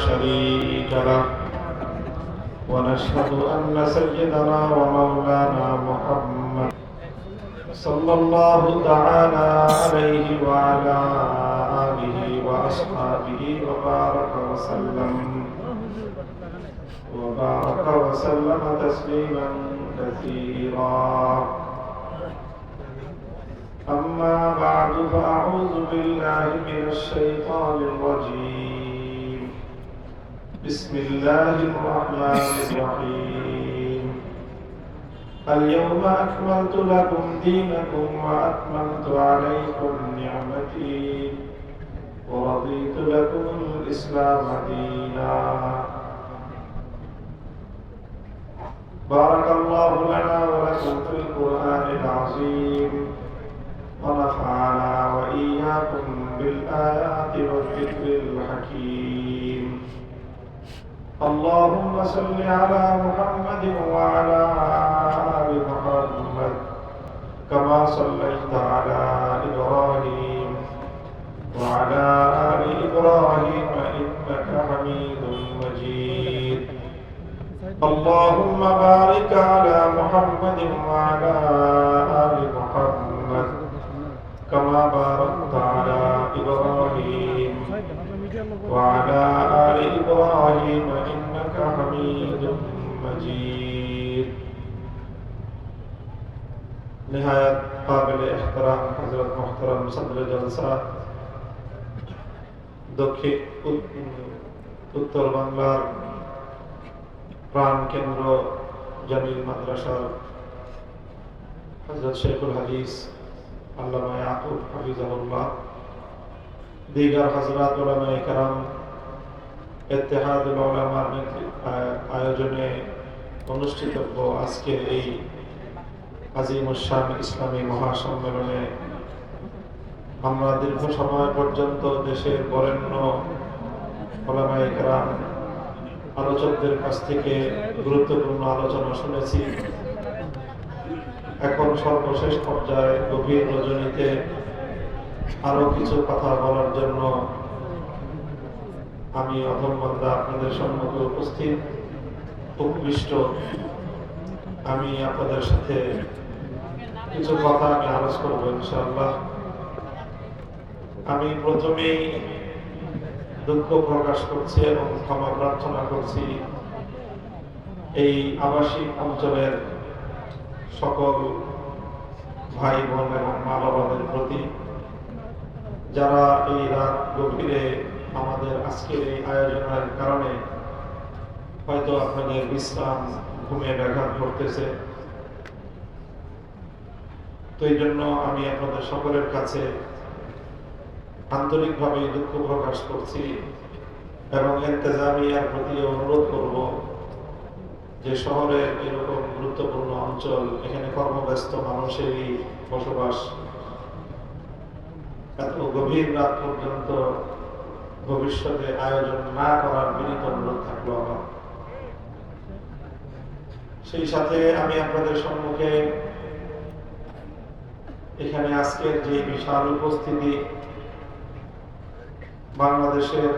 شريك له ونشهد أن سيدنا ومولانا محمد صلى الله تعالى عليه وعلى آله وأصحابه وبارك وسلم تسليما كثيرا. أما بعد فأعوذ بالله من الشيطان الرجيم. بسم الله الرحمن الرحيم. اليوم أكملت لكم دينكم وأتممت عليكم نعمتي ورضيت لكم الإسلام دينا. بارك الله لنا ولكم في القرآن العظيم ونفعنا وإياكم بالآيات والذكر الحكيم. اللهم صل على محمد وعلى آل محمد كما صليت على إبراهيم وعلى آل إبراهيم إنك حميد مجيد. اللهم بارك على محمد وعلى آل محمد كما باركت على إبراهيم وعلى آل إبراهيم إنك حميد مجيد. نهاية قابل احترام حضرت محترم صدر جلسة দক্ষিণ উত্তর বাংলার প্রাণ কেন্দ্র জামিল মাদ্রাসার হযরত শেখুল হাদিস আল্লামা ইয়াকুব হাফিজাহুল্লাহ, দিগার হযরত উলামায়ে কেরাম, ইত্তেহাদুল উলামার আয়োজনে অনুষ্ঠিতব্য আজকের এই আজিমুশ-শান ইসলামী মহাসম্মেলনে আমরা দীর্ঘ সময় পর্যন্ত দেশের বরেণ্য উলামায়ে কেরাম আলোচকদের কাছ থেকে গুরুত্বপূর্ণ আলোচনা শুনেছি। এখন সর্বশেষ পর্যায়ে গভীর রজনীতে আরো কিছু কথা বলার জন্য আমি অধম বান্দা আপনাদের সম্মুখে উপবিষ্ট। আমি আপনাদের সাথে কিছু কথা আমি আলোচনা করব ইনশাআল্লাহ। আমি প্রথমেই দুঃখ প্রকাশ করছি এবং ক্ষমা প্রার্থনা করছি এই আবাসিক অঞ্চলের সকল ভাই বোন এবং মা বাবাদের প্রতি, যারা এই রাত গভীরে আমাদের আজকের এই আয়োজনের কারণে হয়তো আপনাদের বিশ্রাম ঘুমে ব্যাঘাত ঘটতেছে। তো এই জন্য আমি আপনাদের সকলের কাছে আন্তরিকভাবে দুঃখ প্রকাশ করছি এবং ইন্তেজামিয়ার প্রতি অনুরোধ করব যে শহরের এরকম গুরুত্বপূর্ণ অঞ্চল, এখানে কর্মব্যস্ত মানুষেরই বসবাস, এত গভীর রাত পর্যন্ত ভবিষ্যতে আয়োজন না করার বিনীত অনুরোধ থাকলো আমার। সেই সাথে আমি আপনাদের সম্মুখে এখানে আজকের যে বিশাল উপস্থিতি, বাংলাদেশের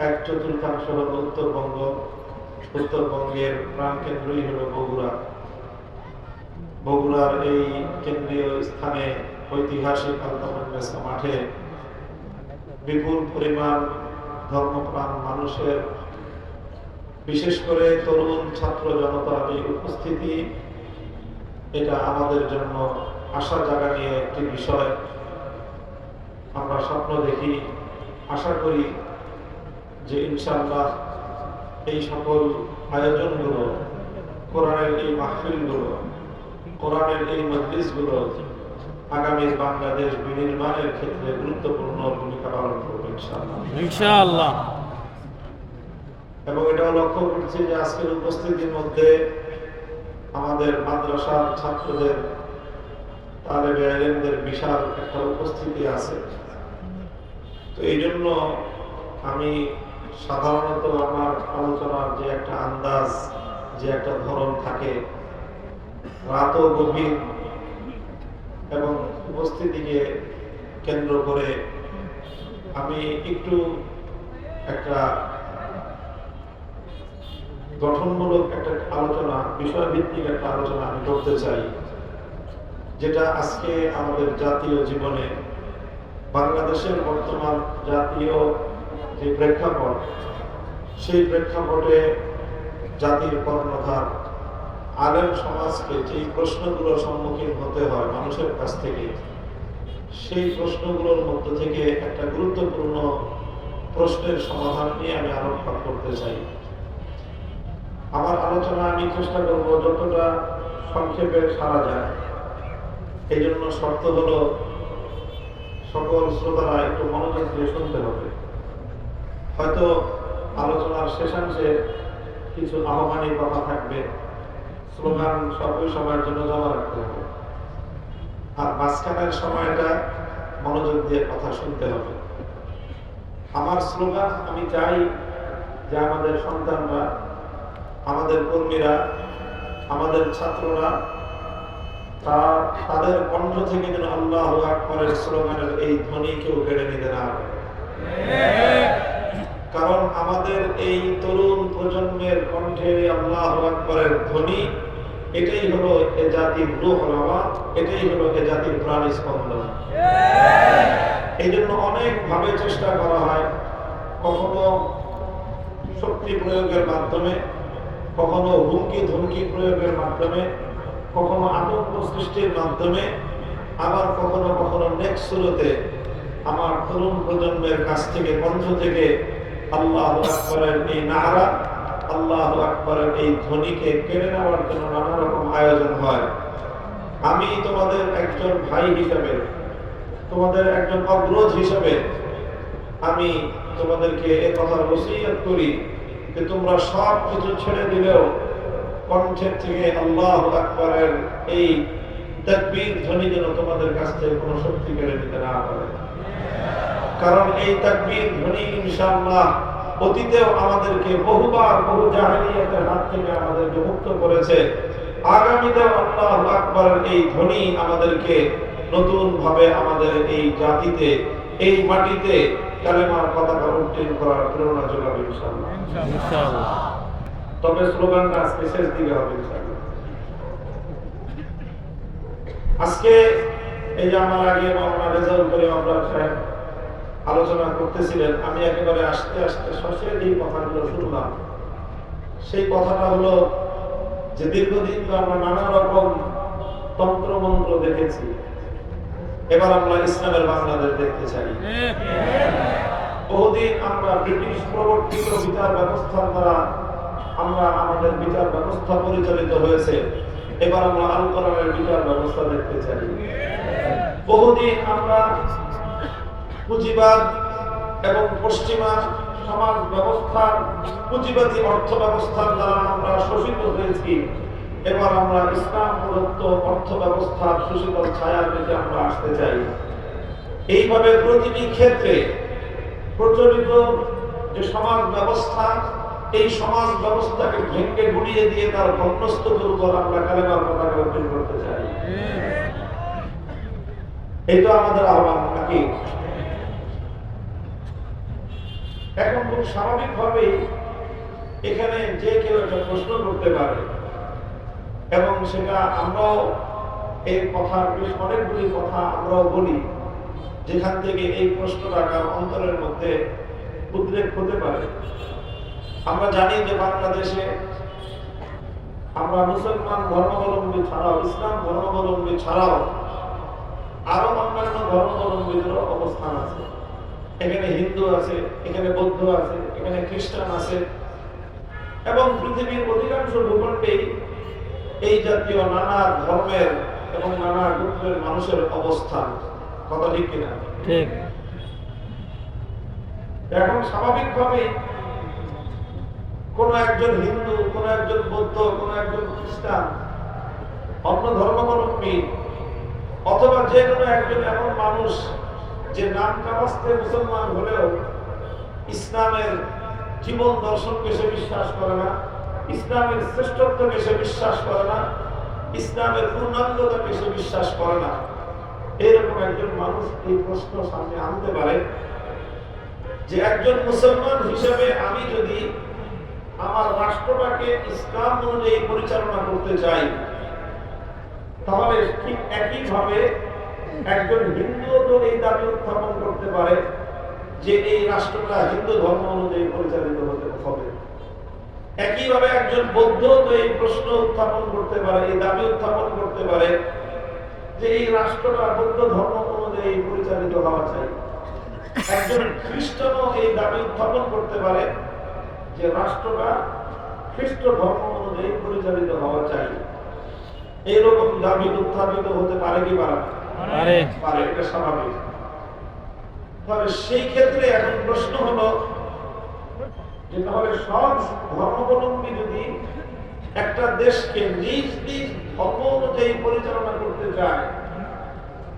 1/4 হল উত্তরবঙ্গ, উত্তরবঙ্গের প্রাণকেন্দ্রই হল বগুড়া। বগুড়ার এই কেন্দ্রীয় স্থানে ঐতিহাসিক আলতাফুন্নেসা মাঠে বিপুল পরিমাণ ধর্মপ্রাণ মানুষের, বিশেষ করে তরুণ ছাত্র জনতার এই উপস্থিতি, এটা আমাদের জন্য আশা জাগানিয়ে একটি বিষয়। আমরা স্বপ্ন দেখি, আশা করি যে ইনশাআল্লাহ এই সকল আয়োজনগুলো, কোরআনের এই মাহফিলগুলো, কোরআনের এই মজলিসগুলো আগামী বাংলাদেশ বিনির্মাণের ক্ষেত্রে গুরুত্বপূর্ণ ভূমিকা পালন করবে ইনশাআল্লাহ। এবং এটাও লক্ষ্য করছি যে আজকের উপস্থিতির মধ্যে আমাদের মাদ্রাসার ছাত্রদের, তালেবে ইলমদের বিশাল একটা উপস্থিতি আছে। তো এই জন্য আমি সাধারণত আমার আলোচনার যে একটা আন্দাজ, যে একটা ধরন থাকে, রাতও গভীর এবং উপস্থিতিকে কেন্দ্র করে আমি একটু একটা গঠনমূলক একটা আলোচনা, বিষয়ভিত্তিক একটা আলোচনা আমি করতে চাই, যেটা আজকে আমাদের জাতীয় জীবনে বাংলাদেশের বর্তমান জাতীয় যে প্রেক্ষাপট, সেই প্রেক্ষাপটে জাতির কর্ণধার আলেম সমাজকে যেই প্রশ্নগুলোর সম্মুখীন হতে হয় মানুষের কাছ থেকে, সেই প্রশ্নগুলোর মধ্য থেকে একটা গুরুত্বপূর্ণ প্রশ্নের সমাধান নিয়ে আমি আলোকপাত করতে চাই। আমার আলোচনা আমি চেষ্টা করব যতটা সংক্ষেপে সারা যায়। এই জন্য শর্ত হলো সকল শ্রোতারা একটু মনোযোগ দিয়ে শুনতে হবে। হয়তো আলোচনার শেষাংশে কিছু আহ্বানী কথা থাকবে, স্লোগান সবই সময়ের জন্য জমা রাখতে হবে, আর মাঝখানের সময়টা মনোযোগ দিয়ে কথা শুনতে হবে। আমার স্লোগান, আমি চাই যে আমাদের সন্তানরা, আমাদের কর্মীরা, আমাদের ছাত্ররা তাদের কণ্ঠ থেকে যেন আল্লাহু আকবারের স্লোগানের এই ধ্বনি কেউ কেড়ে নিতে না পারে। কারণ আমাদের এই তরুণ প্রজন্মের কণ্ঠে আল্লাহু আকবারের ধ্বনি, এটাই হলো এ জাতির রূহ হওয়া, এটাই হলো এ জাতির প্রাণ স্পন্দন। এই জন্য অনেক ভাবে চেষ্টা করা হয়, কখনো শক্তি প্রয়োগের মাধ্যমে, কখনো হুমকি ধমকি প্রয়োগের মাধ্যমে, কখনো আতঙ্ক সৃষ্টির মাধ্যমে, আবার কখনো কখনো নেক্সট সুরতে আমার তরুণ প্রজন্মের কাছ থেকে, কণ্ঠ থেকে আল্লাহু আকবারের এই নারা, আল্লাহু আকবারের এই ধ্বনিকে কেড়ে নেওয়ার জন্য নানা রকম আয়োজন হয়। আমি তোমাদের একজন ভাই হিসাবে, তোমাদের একজন অগ্রজ হিসাবে আমি তোমাদেরকে এ কথা ওসিয়ত করি যে তোমরা সব কিছু ছেড়ে দিলেও কণ্ঠের থেকে আল্লাহু আকবারের এই তাকবীর ধ্বনি যেন তোমাদের কাছ থেকে কোনো শক্তি কেড়ে নিতে না পারে। কারণ এই তাকবীর ধ্বনি ইনশাআল্লাহ অতীতেও আমাদেরকে বহুবার বহু জাহেলিয়াতের হাত থেকে আমাদেরকে মুক্ত করেছে। আগামীতেও আল্লাহু আকবারের এই ধ্বনি আমাদেরকে নতুন ভাবে আমাদের এই জাতিতে, এই মাটিতে কালেমার পতাকা উত্তোলন করার প্রেরণা যোগাবে ইনশাআল্লাহ। তবে স্লোগানটা আজকে শেষ দিকে হবে ইনশাআল্লাহ। আজকে এই যে আমার আগে মাওলানা রেজাউল করিম আবরার সাহেব আলোচনা করতেছিলেন, আমি একেবারে আস্তে আস্তে সশে এই কথাগুলো শুনলাম। সেই কথাটা হলো যে দীর্ঘদিন তো আমরা নানা রকম তন্ত্র মন্ত্র দেখেছি, এবার আমরা ইসলামের বাংলাদেশ দেখতে চাই। বহুদিন আমরা ব্রিটিশ প্রবর্তিত বিচার ব্যবস্থার দ্বারা আমরা আমাদের বিচার ব্যবস্থা পরিচালিত হয়েছে, এবার আমরা আল কোরআনের বিচার ব্যবস্থা দেখতে চাই। বহুদিন আমরা পুঁজিবাদ এবং পশ্চিমা সমাজ ব্যবস্থার, পুঁজিবাদী অর্থ ব্যবস্থার দ্বারা আমরা শোষিত হয়েছি, এবার আমরা ইসলাম প্রদত্ত অর্থ ব্যবস্থার সুশীতল ছায়ার নিচে আমরা আসতে চাই। এইভাবে প্রতিটি ক্ষেত্রে প্রচলিত যে সমাজ ব্যবস্থা, এই সমাজ ব্যবস্থাকে ভেঙে গুড়িয়ে দিয়ে তার ধ্বংসস্তূপের উপর আমরা কালেমার পতাকা উত্তোলন করতে চাই। এই তো আমাদের আহ্বান নাকি? এখন খুব স্বাভাবিকভাবেই এখানে যে কেউ একটা প্রশ্ন করতে পারে, এবং সেটা আমরাও এই কথার বেশ অনেকগুলি কথা আমরাও বলি, যেখান থেকে এই প্রশ্নটা অন্তরের মধ্যে উদ্রেক হতে পারে। আমরা জানি যে বাংলাদেশে আমরা মুসলমান ধর্মাবলম্বী ছাড়াও, ইসলাম ধর্মাবলম্বী ছাড়াও আরো অন্যান্য ধর্মাবলম্বীদের অবস্থান আছে। এখানে হিন্দু আছে, এখানে বৌদ্ধ আছে, এখানে খ্রিস্টান আছে, এবং পৃথিবীর অধিকাংশ ভূখণ্ডেই এই জাতীয় নানা ধর্মের এবং নানা গোত্রের মানুষের অবস্থান। কথা ঠিক কিনা? ঠিক। এখন স্বাভাবিকভাবেই কোন একজন হিন্দু, কোন একজন বৌদ্ধ, কোন একজন খ্রিস্টান, অন্য ধর্মাবলম্বী, অথবা যে কোনো একজন এমন মানুষ যে নাম কাবাস্তে মুসলমান হলেও ইসলামের জীবন দর্শনকে সে বিশ্বাস করে না, ইসলামের শ্রেষ্ঠত্বকে সে বিশ্বাস করে না, ইসলামের পূর্ণাঙ্গতাকে সে বিশ্বাস করে না, এরকম একজন মানুষ এই প্রশ্ন সামনে আনতে পারে যে একজন মুসলমান হিসেবে আমি যদি আমার রাষ্ট্রটাকে ইসলাম অনুযায়ী পরিচালনা করতে চাই, তাহলে ঠিক একইভাবে একজন হিন্দুও তো এই দাবি উত্থাপন করতে পারে যে এই রাষ্ট্রটা হিন্দু ধর্ম অনুযায়ী পরিচালিত হতে হবে। একইভাবে একজন বৌদ্ধ তো এই প্রশ্ন উত্থাপন করতে পারে, এই দাবি উত্থাপন করতে পারে যে এই রাষ্ট্রটা বৌদ্ধ ধর্ম অনুযায়ী পরিচালিত হওয়া চাই। একজন খ্রিস্টানও এই দাবি উত্থাপন করতে পারে যে রাষ্ট্রটা খ্রিস্ট ধর্ম অনুযায়ী পরিচালিত হওয়া চাই। এইরকম দাবি উত্থাপিত হতে পারে কি পারে? পারে, এটা স্বাভাবিক। তবে সেই ক্ষেত্রে এখন প্রশ্ন হলো যে তাহলে সব ধর্মাবলম্বী যদি একটা দেশকে নিজ নিজ ধর্ম অনুযায়ী পরিচালনা করতে চায়,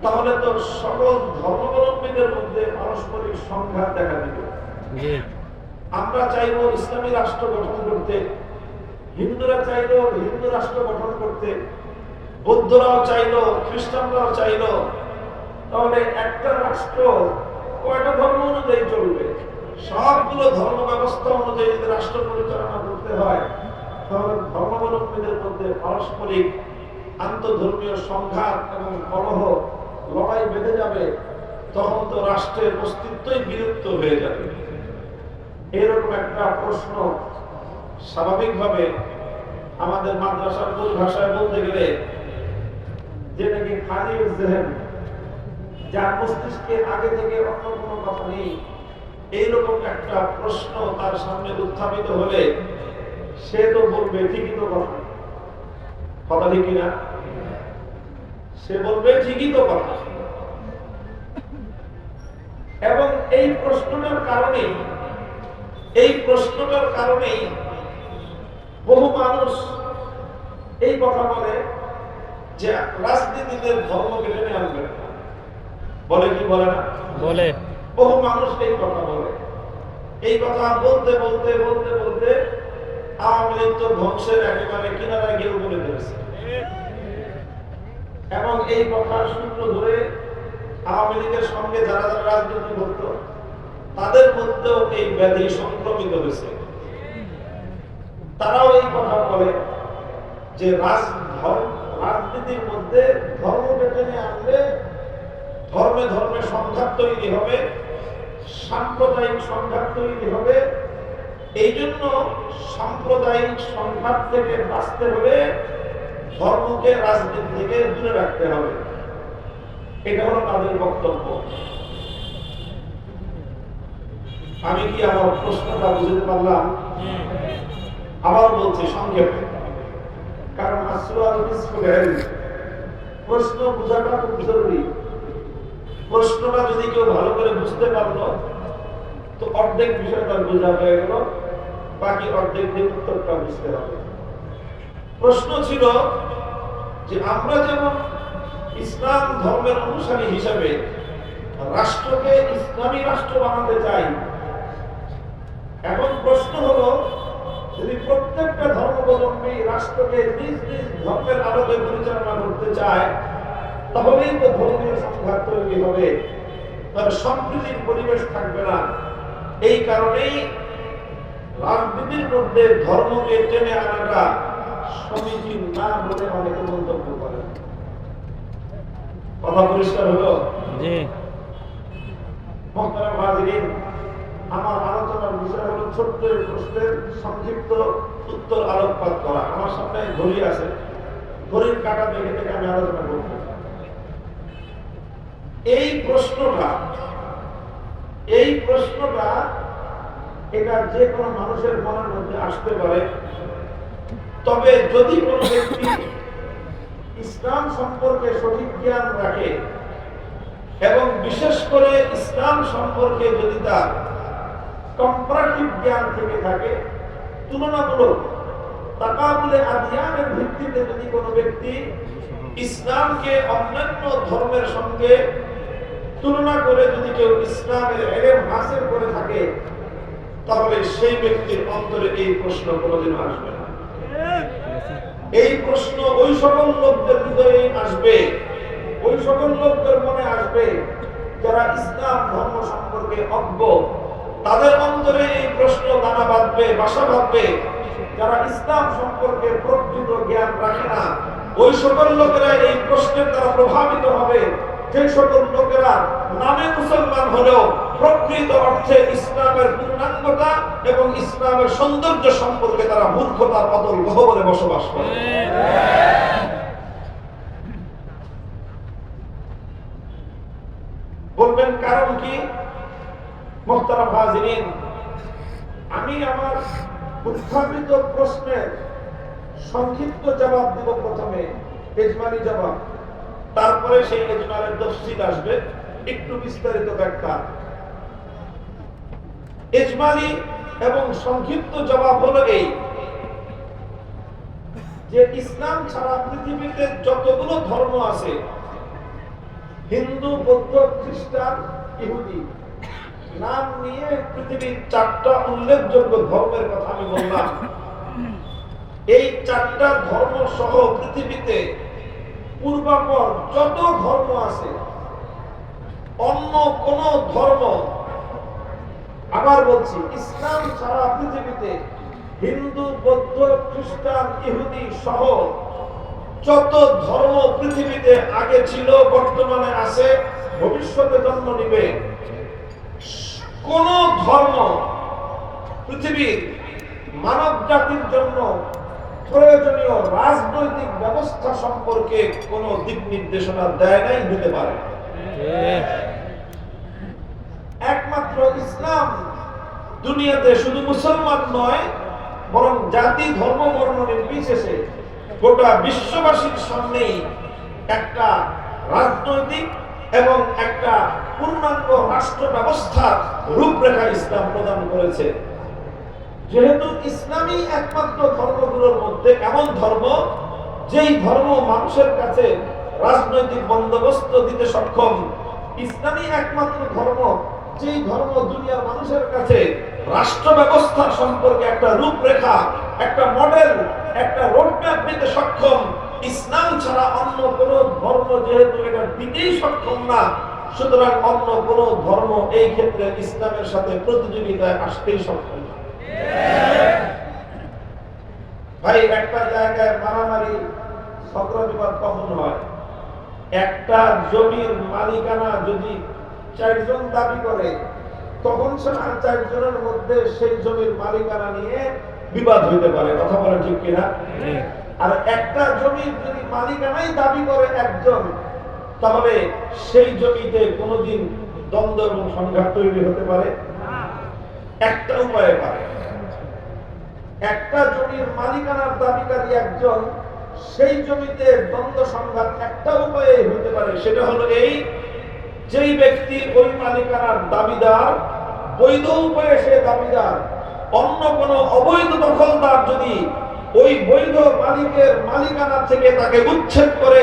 তাহলে তো সকল ধর্মাবলম্বীদের মধ্যে পারস্পরিক সংঘাত দেখা দিবে। আমরা চাইবো ইসলামী রাষ্ট্র গঠন করতে, হিন্দুরা চাইলো হিন্দু রাষ্ট্র গঠন করতে, বৌদ্ধরাও চাইলো, খ্রিস্টানরাও চাইলো। তাহলে একটা রাষ্ট্র কয়টা ধর্ম অনুযায়ী চলবে? সবগুলো ধর্ম ব্যবস্থা অনুযায়ী যদি রাষ্ট্র পরিচালনা করতে হয়, তাহলে ধর্মাবলম্বীদের মধ্যে পারস্পরিক আন্তঃধর্মীয় সংঘাত এবং কলহ, লড়াই বেঁধে যাবে। তখন তো রাষ্ট্রের অস্তিত্বই বিলুপ্ত হয়ে যাবে। এরকম একটা প্রশ্ন স্বাভাবিকভাবে আমাদের মাদ্রাসার পরিভাষায় বলতে গেলে যে নাকি খালি জেহেন, যার মস্তিষ্কে আগে থেকে অন্য কোনো কথা নেই, এইরকম একটা প্রশ্ন তার সামনে উত্থাপিত হলে সে তো বলবে ঠিকই তো কথা, কথা ঠিক কিনা? সে বলবে ঠিকই তো কথা। এবং এই প্রশ্নটার কারণেই বহু মানুষ এই কথা বলে যে রাজনীতিতে ধর্মকে টেনে আনবে। বলে কি বলে না? বলে। বহু মানুষ এই কথা বলে। এই কথা বলতে বলতে বলতে বলতে আওয়ামী লীগ তো ধ্বংসের একেবারে কিনারায় গিয়ে বলে ফেলেছে। এবং এই কথার সূত্র ধরে আওয়ামী লীগের সঙ্গে যারা যারা রাজনীতি করত তাদের মধ্যেও এই ব্যাধি সংক্রমিত হয়েছে। তারাও এই কথা বলে যে রাজনীতির মধ্যে ধর্মকে টেনে আনলে ধর্মে ধর্মে সংঘাত তৈরি হবে, সাম্প্রদায়িক সংঘাত তৈরি হবে। এই জন্য সাম্প্রদায়িক সংঘাত থেকে বাঁচতে হলে ধর্মকে রাজনীতি থেকে দূরে রাখতে হবে। এটা হলো তাদের বক্তব্য। আমি কি আমার প্রশ্নটা বুঝতে পারলাম? আবার বলছি সংক্ষেপে, কারণ প্রশ্ন বোঝাটা খুব জরুরি। প্রশ্নটা যদি কেউ ভালো করে বুঝতে পারলো তো অর্ধেক বিষয়টা বোঝা হয়ে গেল, বাকি অর্ধেক দিয়ে উত্তরটা বুঝতে হবে। প্রশ্ন ছিল যে আমরা যেমন ইসলাম ধর্মের অনুসারী হিসেবে রাষ্ট্রকে ইসলামী রাষ্ট্র বানাতে চাই, এখন প্রশ্ন হলো যদি প্রত্যেকটা ধর্মাবলম্বী রাষ্ট্রকে নিজ নিজ ধর্মের আলোকে পরিচালনা করতে চায়, তাহলেই তো ধর্মীয় সংঘাত তৈরি হবে, তার সম্প্রীতির পরিবেশ থাকবে না। এই কারণেই রাজনীতির মধ্যে ধর্মকে টেনে আনাটা সমীচীন না বলে অনেকে মন্তব্য করে। কথা পরিষ্কার হলো? মোহতারাম হাজিরিন, আমার আলোচনার বিষয় হলো ছোট্ট প্রশ্নের সংক্ষিপ্ত উত্তর আলোকপাত করা। আমার সামনে ঘড়ি আছে, ঘড়ির কাঁটা দেখে থেকে আমি আলোচনা করব। এই প্রশ্নটা এটা যে কোনো মানুষের মনের মধ্যে আসতে পারে। তবে যদি কোনো ব্যক্তি ইসলাম সম্পর্কে সঠিক জ্ঞান রাখে এবং বিশেষ করে ইসলাম সম্পর্কে যদি তার কম্পারেটিভ জ্ঞান থেকে থাকে, তুলনামূলক তাকাবুলে আদিয়ানের ভিত্তিতে যদি কোনো ব্যক্তি ইসলামকে অন্যান্য ধর্মের সঙ্গে তুলনা করে যদি কেউ ইসলামের ইলম হাসিল করে থাকে, তাহলে সেই ব্যক্তির অন্তরে এই প্রশ্ন কোনোদিন আসবে না। এই প্রশ্ন ওই সকল লোকদের হৃদয়ে আসবে, ওই সকল লোকদের মনে আসবে যারা ইসলাম ধর্ম সম্পর্কে অজ্ঞ। তাদের অন্তরে এই প্রশ্ন ঠিকানা বাঁধবে, বাসা বাঁধবে, যারা ইসলাম সম্পর্কে প্রকৃত জ্ঞান রাখে না, ওই সকল লোকেরা এই প্রশ্নের দ্বারা প্রভাবিত হবে। যে সকল লোকেরা নামে মুসলমান হলেও প্রকৃত অর্থে ইসলামের পূর্ণাঙ্গতা এবং ইসলামের সৌন্দর্য সম্পর্কে তারা মূর্খতার অতল গহ্বরে বসবাস করে। বলবেন কারণ কি? মুহতারাম হাজিরিন, আমি আমার উত্থাপিত প্রশ্নের সংক্ষিপ্ত জবাব দেব। প্রথমে ইজমালি জবাব, তারপরে সেই ইজমালের তফসিল আসবে, একটু বিস্তারিত ব্যাখ্যা। ইজমালি এবং সংক্ষিপ্ত জবাব হলো এই যে ইসলাম ছাড়া পৃথিবীতে যতগুলো ধর্ম আছে, হিন্দু, বৌদ্ধ, খ্রিস্টান, ইহুদি, নাম নিয়ে পৃথিবীর 4টা উল্লেখযোগ্য ধর্মের কথা আমি বললাম। এই 4টা ধর্ম সহ পৃথিবীতে পূর্বাপর যত ধর্ম আছে, অন্য কোন ধর্ম, আবার বলছি, ইসলাম ছাড়া পৃথিবীতে হিন্দু, বৌদ্ধ, খ্রিস্টান, ইহুদি সহ যত ধর্ম পৃথিবীতে আগে ছিল, বর্তমানে আছে, ভবিষ্যতে জন্ম নিবে, কোন ধর্ম পৃথিবীর মানব জাতির জন্য প্রয়োজনীয় রাজনৈতিক ব্যবস্থা সম্পর্কে কোন দিক নির্দেশনা দেয় নাই, দিতে পারে। একমাত্র ইসলাম দুনিয়াতে শুধু মুসলমান নয়, বরং জাতি, ধর্ম, বর্ণ নির্বিশেষে গোটা বিশ্ববাসীর সামনেই একটা রাজনৈতিক এবং একটা পূর্ণাঙ্গ রাষ্ট্র ব্যবস্থার রূপরেখা ইসলাম প্রদান করেছে। যেহেতু ইসলামই একমাত্র ধর্মগুলোর মধ্যে এমন ধর্ম, যেই ধর্ম মানুষের কাছে রাজনৈতিক বন্দোবস্ত দিতে সক্ষম, ইসলামই একমাত্র ধর্ম যেই ধর্ম দুনিয়ার মানুষের কাছে রাষ্ট্র ব্যবস্থা সম্পর্কে একটা রূপরেখা, একটা মডেল, একটা রোডম্যাপ দিতে সক্ষম। ইসলাম ছাড়া অন্য কোন ধর্ম যেহেতু এটা দিতেই সক্ষম না, সুতরাং অন্য কোন ধর্ম এই ক্ষেত্রে ইসলামের সাথে প্রতিযোগিতায় আসতেই সক্ষম না। ভাই, একটা জায়গায় মারামারি, ঝগড়া বিবাদ কখন হয়? একটা জমির মালিকানা যদি 4 জন দাবি করে, তখন সে 4 জনের মধ্যে সেই জমির মালিকানা নিয়ে বিবাদ হইতে পারে। কথা বলে ঠিক কিনা? আর একটা জমির যদি মালিকানাই দাবি করে একজন, তাহলে সেই জমিতে কোনোদিন দ্বন্দ্ব এবং সংঘাত তৈরি হতে পারে? একটা উপায়ে পারে। একটা জমির মালিকানার দাবিকারী একজন, সেই জমিতে দ্বন্দ্ব সংঘাত একটা উপায়ে হতে পারে। সেটা হলো এই, যেই ব্যক্তি ওই মালিকানার দাবিদার, বৈধ উপায়ে সে দাবিদার, অন্য কোন অবৈধ দখলদার যদি ওই বৈধ মালিকের মালিকানা থেকে তাকে উচ্ছেদ করে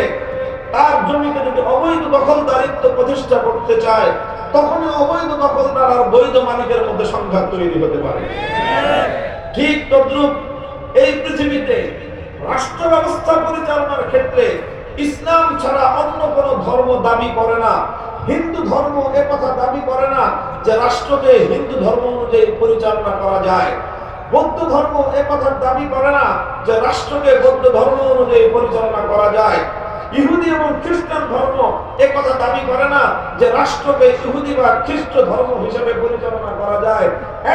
তার জমিতে যদি অবৈধ দখলদারিত্ব প্রতিষ্ঠা করতে চায়, তখন অবৈধ দখলদার আর বৈধ মালিকের মধ্যে সংঘাত তৈরি হতে পারে। ঠিক তদ্রূপ এই পৃথিবীতে রাষ্ট্র ব্যবস্থা পরিচালনার ক্ষেত্রে ইসলাম ছাড়া অন্য কোন ধর্ম দাবি করে না। হিন্দু ধর্ম একথা দাবি করে না যে রাষ্ট্রকে হিন্দু ধর্ম অনুযায়ী পরিচালনা করা যায়। বৌদ্ধ ধর্ম একথা দাবি করে না যে রাষ্ট্রকে বৌদ্ধ ধর্ম অনুযায়ী পরিচালনা করা যায়। ইহুদি এবং খ্রিস্টান ধর্ম একথা দাবি করে না যে রাষ্ট্রকে ইহুদি বা খ্রিস্ট ধর্ম হিসেবে পরিচালনা করা যায়।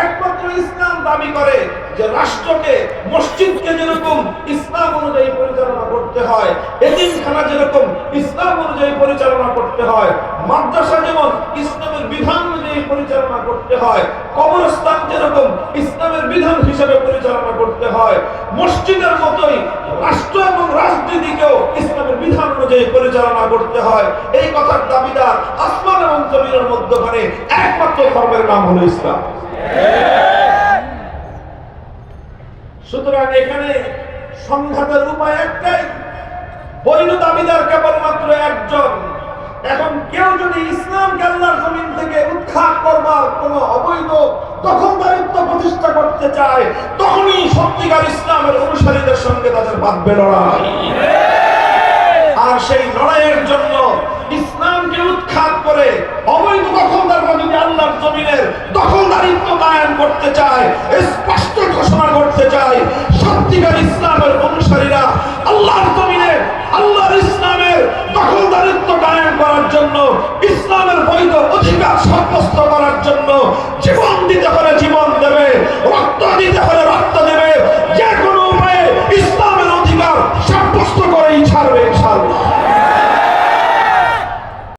একমাত্র ইসলাম দাবি করে যে রাষ্ট্রকে, মসজিদকে যেরকম ইসলাম অনুযায়ী পরিচালনা করতে হয়, এতিমখানা যেরকম ইসলাম অনুযায়ী পরিচালনা করতে হয়, মাদ্রাসা যেমন ইসলামের বিধান অনুযায়ী পরিচালনা করতে হয়, কবরস্থান যেরকম ইসলামের বিধান হিসেবে পরিচালনা করতে হয়, মসজিদের মতোই রাষ্ট্র এবং রাজনীতিকেও ইসলামের বিধান অনুযায়ী পরিচালনা করতে হয়। এই কথার দাবিদার আসমান এবং জমিনের মধ্যখানে একমাত্র ধর্মের নাম হলো ইসলাম। সুতরাং এখানে সংঘাতের উপায় একটাই, বৈধ দাবিদার কেবলমাত্র একজন। এখন কেউ যদি ইসলামকে আল্লাহর জমিন থেকে উৎখাত করবার কোন অবৈধ দখলদারিত্ব প্রতিষ্ঠা করতে চায়, তখনই সত্যিকার ইসলামের অনুসারীদের সঙ্গে তাদের বাঁধবে লড়াই। আর সেই লড়াইয়ের জন্য ইসলামকে উৎখাত করে অবৈধ দখলদাররা যদি আল্লাহর জমিনের দখলদারিত্ব কায়েম করতে চায়, বেশি